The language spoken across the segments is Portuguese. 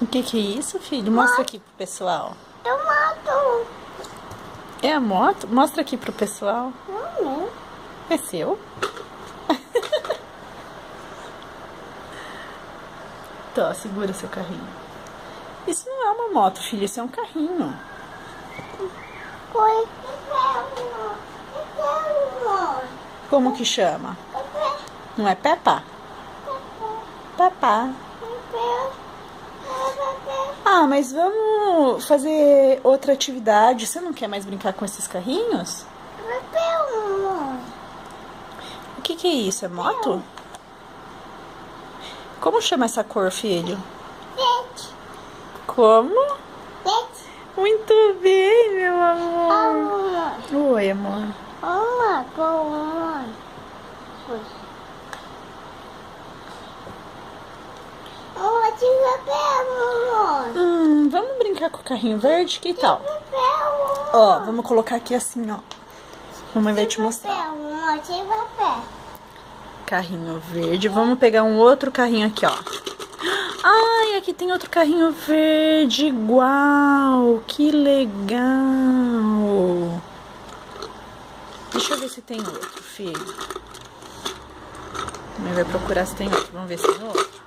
O que é isso, filho? Mostra aqui pro pessoal. Tomato. É a moto? Mostra aqui pro pessoal. Não. É seu? Tá, segura seu carrinho. Isso não é uma moto, filho. Isso é um carrinho. Foi. Como que chama? Não é Peppa? Peppa. Ah, mas vamos fazer outra atividade. Você não quer mais brincar com esses carrinhos? O que é isso? É moto? Como chama essa cor, filho? Como? Muito bem, meu amor. Oi, amor. Vamos brincar com o carrinho verde? Que tal? Ó, vamos colocar aqui assim, ó. Mamãe vai te mostrar. Carrinho verde. Vamos pegar um outro carrinho aqui, ó. Ai, aqui tem outro carrinho verde igual. Que legal. Deixa eu ver se tem outro, filho. Mãe vai procurar se tem outro. Vamos ver se tem outro.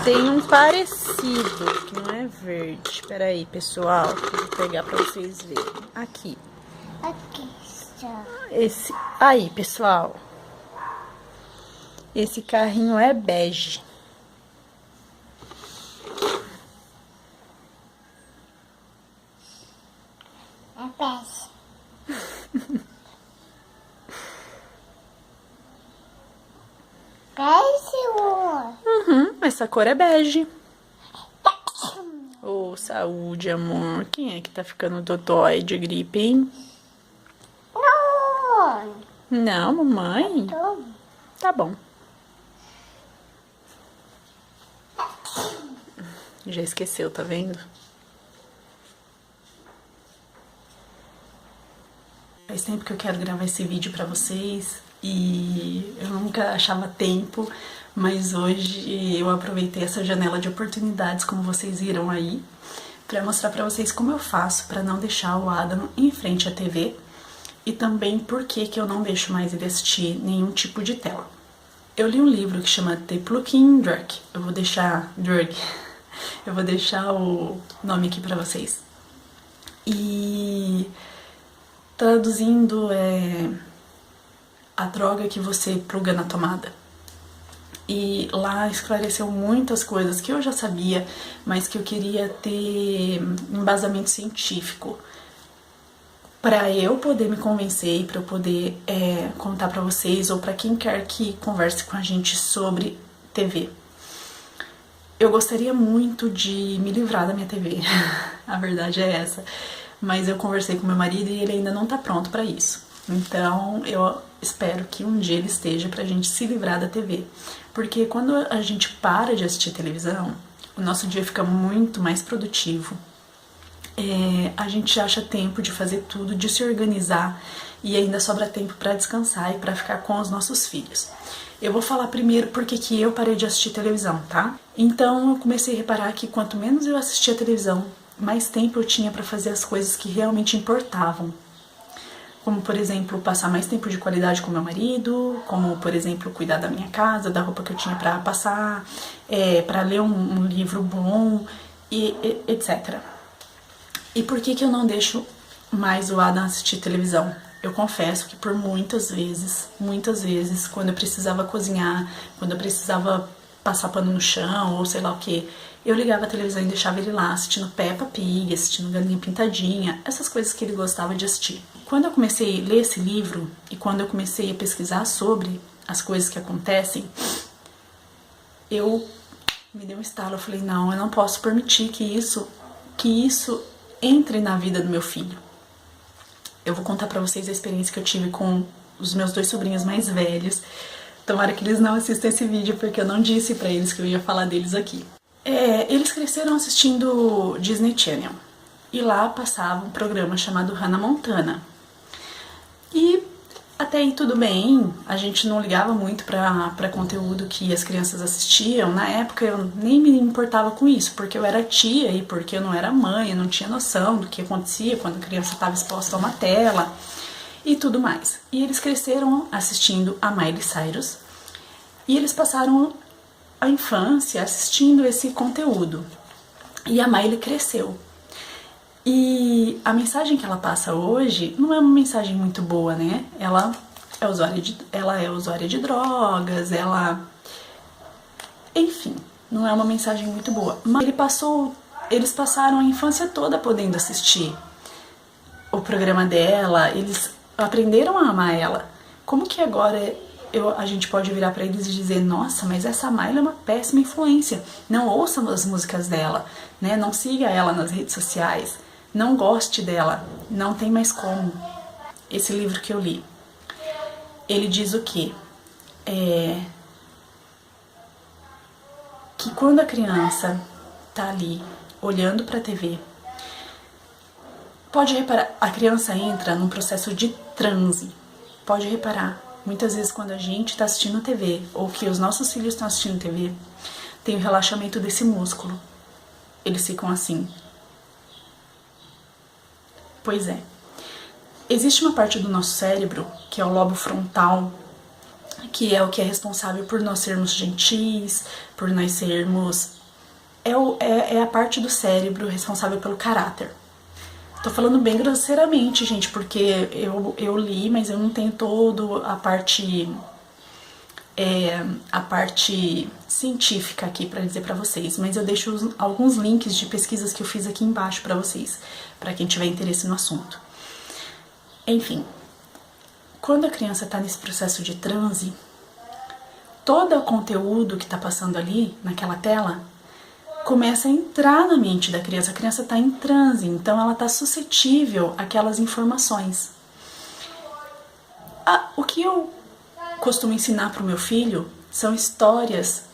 Tem um parecido, que não é verde. Espera aí, pessoal. Vou pegar pra vocês verem. Aqui. Aqui está. Esse. Aí, pessoal. Esse carrinho é bege. É peixe. Essa cor é bege. Ô, saúde, amor. Quem é que tá ficando dodói de gripe, hein? Não. Não, mamãe? Tá bom. Já esqueceu, tá vendo? Faz tempo que eu quero gravar esse vídeo pra vocês e eu nunca achava tempo, mas hoje eu aproveitei essa janela de oportunidades, como vocês viram aí, pra mostrar pra vocês como eu faço pra não deixar o Adam em frente à TV e também por que eu não deixo mais ele assistir nenhum tipo de tela. Eu li um livro que chama The Plucking Drug. Eu vou deixar o nome aqui pra vocês. E traduzindo a droga que você pluga na tomada. E lá esclareceu muitas coisas que eu já sabia, mas que eu queria ter embasamento científico para eu poder me convencer e para eu poder contar para vocês ou para quem quer que converse com a gente sobre TV. Eu gostaria muito de me livrar da minha TV, a verdade é essa, mas eu conversei com meu marido e ele ainda não tá pronto para isso. Então eu espero que um dia ele esteja pra gente se livrar da TV, porque quando a gente para de assistir televisão, o nosso dia fica muito mais produtivo. A gente acha tempo de fazer tudo, de se organizar e ainda sobra tempo para descansar e para ficar com os nossos filhos. Eu vou falar primeiro porque que eu parei de assistir televisão, tá? Então eu comecei a reparar que quanto menos eu assistia televisão, mais tempo eu tinha para fazer as coisas que realmente importavam. Como, por exemplo, passar mais tempo de qualidade com meu marido, como, por exemplo, cuidar da minha casa, da roupa que eu tinha para passar, para ler um livro bom, e etc. E por que eu não deixo mais o Adam assistir televisão? Eu confesso que por muitas vezes, quando eu precisava cozinhar, quando eu precisava passar pano no chão, ou sei lá o que, eu ligava a televisão e deixava ele lá assistindo Peppa Pig, assistindo Galinha Pintadinha, essas coisas que ele gostava de assistir. Quando eu comecei a ler esse livro e quando eu comecei a pesquisar sobre as coisas que acontecem, eu me dei um estalo, eu falei, não, eu não posso permitir que isso entre na vida do meu filho. Eu vou contar pra vocês a experiência que eu tive com os meus 2 sobrinhos mais velhos. Tomara que eles não assistam esse vídeo, porque eu não disse pra eles que eu ia falar deles aqui. Eles cresceram assistindo Disney Channel. E lá passava um programa chamado Hannah Montana. E Até aí tudo bem, a gente não ligava muito pra conteúdo que as crianças assistiam. Na época eu nem me importava com isso, porque eu era tia e porque eu não era mãe, eu não tinha noção do que acontecia quando a criança estava exposta a uma tela e tudo mais. E eles cresceram assistindo a Miley Cyrus e eles passaram a infância assistindo esse conteúdo. E a Miley cresceu. E a mensagem que ela passa hoje não é uma mensagem muito boa, né? Ela é usuária de drogas, enfim, não é uma mensagem muito boa. Mas eles passaram a infância toda podendo assistir o programa dela, eles aprenderam a amar ela. Como que agora a gente pode virar pra eles e dizer: nossa, mas essa Miley é uma péssima influência, não ouçam as músicas dela, né? Não siga ela nas redes sociais, não goste dela, não tem mais como. Esse livro que eu li, ele diz o quê? Que quando a criança tá ali olhando pra TV, pode reparar, a criança entra num processo de transe. Pode reparar, muitas vezes quando a gente tá assistindo TV, ou que os nossos filhos estão assistindo TV, tem o relaxamento desse músculo. Eles ficam assim. Pois é. Existe uma parte do nosso cérebro, que é o lobo frontal, que é o que é responsável por nós sermos gentis, por nós sermos... É a parte do cérebro responsável pelo caráter. Tô falando bem grosseiramente, gente, porque eu li, mas eu não tenho todo a parte científica aqui pra dizer pra vocês, mas eu deixo alguns links de pesquisas que eu fiz aqui embaixo pra vocês, pra quem tiver interesse no assunto. Enfim, quando a criança tá nesse processo de transe, todo o conteúdo que tá passando ali, naquela tela, começa a entrar na mente da criança. A criança tá em transe, então ela tá suscetível àquelas informações. O que eu costumo ensinar pro meu filho são histórias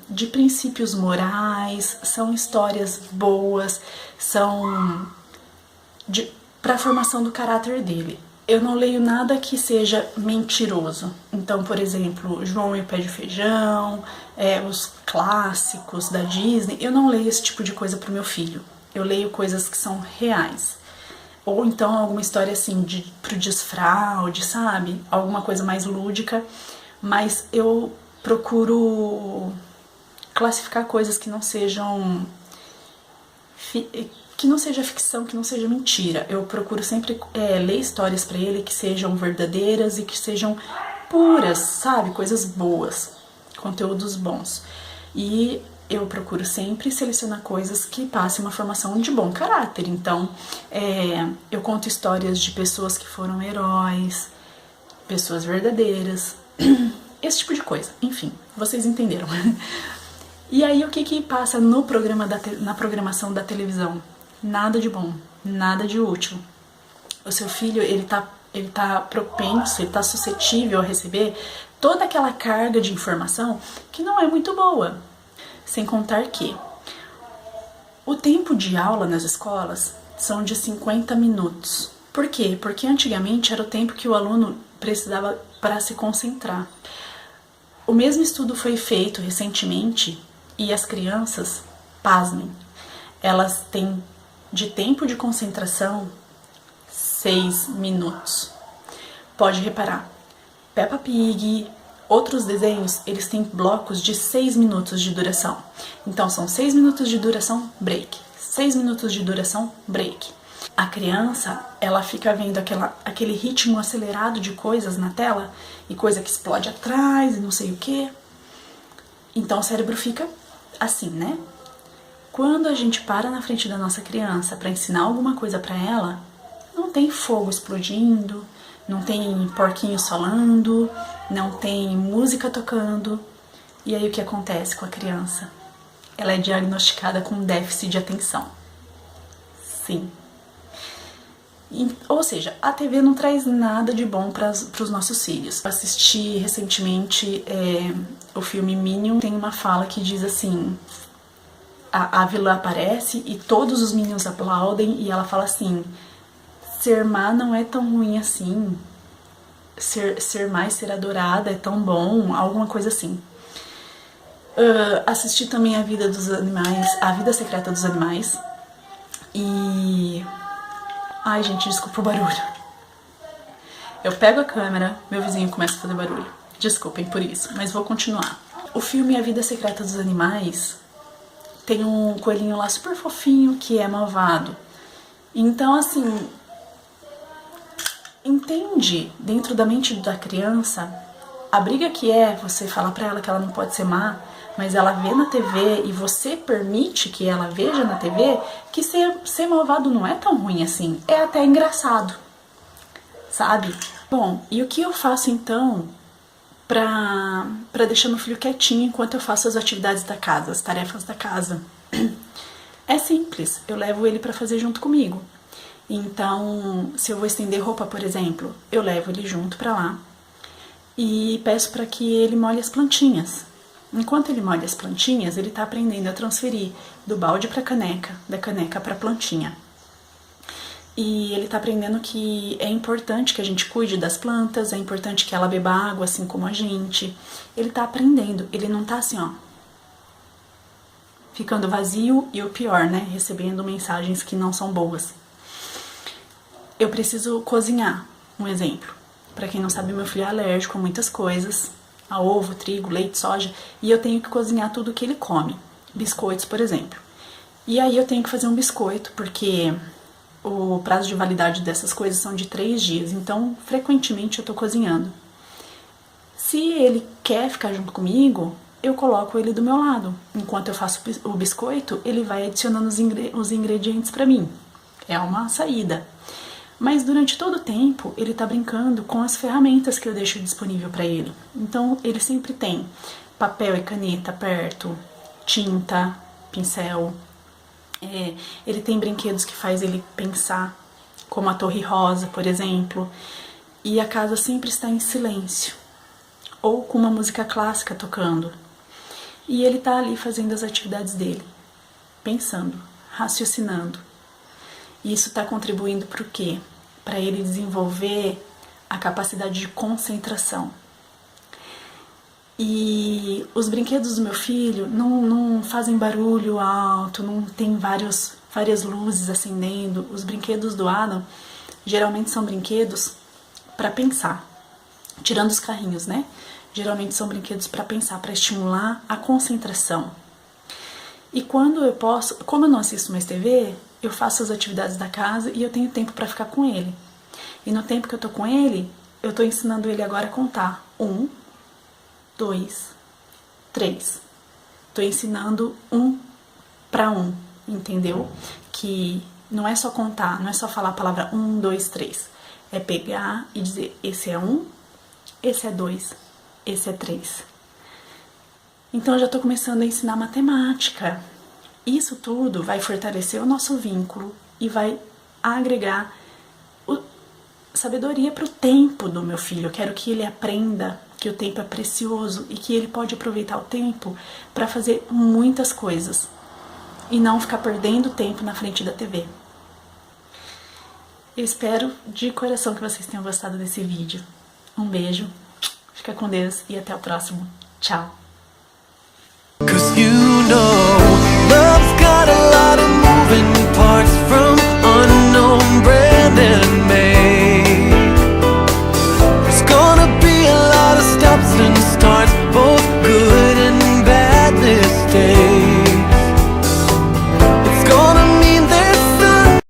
de princípios morais, são histórias boas, são para a formação do caráter dele. Eu não leio nada que seja mentiroso. Então, por exemplo, João e o Pé de Feijão, os clássicos da Disney, eu não leio esse tipo de coisa pro meu filho. Eu leio coisas que são reais. Ou então alguma história assim pro desfraude, sabe? Alguma coisa mais lúdica. Mas eu procuro classificar coisas que não sejam... que não seja ficção, que não seja mentira. Eu procuro sempre ler histórias pra ele que sejam verdadeiras e que sejam puras, sabe? Coisas boas, conteúdos bons. E eu procuro sempre selecionar coisas que passem uma formação de bom caráter. Então, eu conto histórias de pessoas que foram heróis, pessoas verdadeiras, esse tipo de coisa. Enfim, vocês entenderam. E aí, o que passa no programa na programação da televisão? Nada de bom, nada de útil. O seu filho, ele tá propenso, ele tá suscetível a receber toda aquela carga de informação que não é muito boa. Sem contar que o tempo de aula nas escolas são de 50 minutos. Por quê? Porque antigamente era o tempo que o aluno precisava para se concentrar. O mesmo estudo foi feito recentemente e as crianças, pasmem, elas têm de tempo de concentração 6 minutos. Pode reparar, Peppa Pig, outros desenhos, eles têm blocos de 6 minutos de duração. Então são 6 minutos de duração, break. 6 minutos de duração, break. A criança, ela fica vendo aquele ritmo acelerado de coisas na tela e coisa que explode atrás e não sei o que. Então o cérebro fica assim, né? Quando a gente para na frente da nossa criança para ensinar alguma coisa para ela, não tem fogo explodindo, não tem porquinhos falando, não tem música tocando. E aí o que acontece com a criança? Ela é diagnosticada com déficit de atenção. Sim. Ou seja, a TV não traz nada de bom para os nossos filhos. Eu assisti recentemente o filme Minions. Tem uma fala que diz assim... A vilã aparece e todos os Minions aplaudem e ela fala assim: ser má não é tão ruim assim. ser adorada é tão bom, alguma coisa assim. Assisti também A Vida dos Animais, A Vida Secreta dos Animais. E... ai, gente, desculpa o barulho. Eu pego a câmera, meu vizinho começa a fazer barulho. Desculpem por isso, mas vou continuar. O filme A Vida Secreta dos Animais tem um coelhinho lá super fofinho que é malvado. Então, assim, entende dentro da mente da criança a briga que é você falar pra ela que ela não pode ser má, mas ela vê na TV e você permite que ela veja na TV que ser malvado não é tão ruim assim, é até engraçado, sabe? Bom, e o que eu faço então pra deixar meu filho quietinho enquanto eu faço as atividades da casa, as tarefas da casa? É simples, eu levo ele pra fazer junto comigo. Então, se eu vou estender roupa, por exemplo, eu levo ele junto pra lá e peço pra que ele molhe as plantinhas. Enquanto ele molha as plantinhas, ele tá aprendendo a transferir do balde pra caneca, da caneca pra plantinha. E ele tá aprendendo que é importante que a gente cuide das plantas, é importante que ela beba água assim como a gente. Ele tá aprendendo, ele não tá assim, ó, ficando vazio e o pior, né, recebendo mensagens que não são boas. Eu preciso cozinhar, um exemplo. Pra quem não sabe, meu filho é alérgico a muitas coisas, a ovo, trigo, leite, soja, e eu tenho que cozinhar tudo que ele come. Biscoitos, por exemplo. E aí eu tenho que fazer um biscoito, porque o prazo de validade dessas coisas são de 3 dias, então frequentemente eu tô cozinhando. Se ele quer ficar junto comigo, eu coloco ele do meu lado. Enquanto eu faço o biscoito, ele vai adicionando os ingredientes pra mim. É uma saída. Mas durante todo o tempo, ele tá brincando com as ferramentas que eu deixo disponível para ele. Então, ele sempre tem papel e caneta perto, tinta, pincel. Ele tem brinquedos que faz ele pensar, como a Torre Rosa, por exemplo. E a casa sempre está em silêncio, ou com uma música clássica tocando. E ele tá ali fazendo as atividades dele, pensando, raciocinando. E isso está contribuindo para o quê? Para ele desenvolver a capacidade de concentração. E os brinquedos do meu filho não fazem barulho alto, não tem várias luzes acendendo. Os brinquedos do Adam geralmente são brinquedos para pensar, tirando os carrinhos, né? Geralmente são brinquedos para pensar, para estimular a concentração. E quando eu posso, como eu não assisto mais TV, eu faço as atividades da casa e eu tenho tempo para ficar com ele. E no tempo que eu tô com ele, eu tô ensinando ele agora a contar. 1, 2, 3. Tô ensinando 1 para 1, entendeu? Que não é só contar, não é só falar a palavra 1, 2, 3. É pegar e dizer, esse é 1, esse é 2, esse é 3. Então eu já tô começando a ensinar matemática. Isso tudo vai fortalecer o nosso vínculo e vai agregar sabedoria para o tempo do meu filho. Eu quero que ele aprenda que o tempo é precioso e que ele pode aproveitar o tempo para fazer muitas coisas e não ficar perdendo tempo na frente da TV. Eu espero de coração que vocês tenham gostado desse vídeo. Um beijo, fica com Deus e até o próximo. Tchau! 'Cause you know, love's got a lot of moving parts from